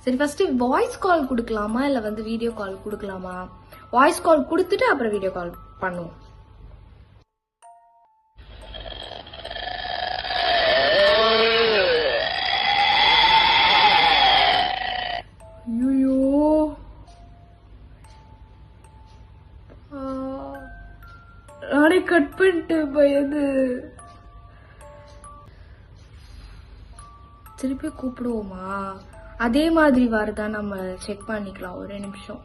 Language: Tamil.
சரி ஃபர்ஸ்ட் வாய்ஸ் கால் கொடுக்கலாமா இல்ல வந்து வீடியோ கால் கொடுக்கலாமா? வாய்ஸ் கால் கொடுத்துட்டு அப்புறம் வீடியோ கால் பண்ணுவோம். ஐயோ நானே கட் பண்ணிட்டு பயந்து. திருப்பி கூப்பிடுவோமா? அதே மாதிரி வருதா நம்ம செக் பண்ணிக்கலாம். ஒரு நிமிஷம்.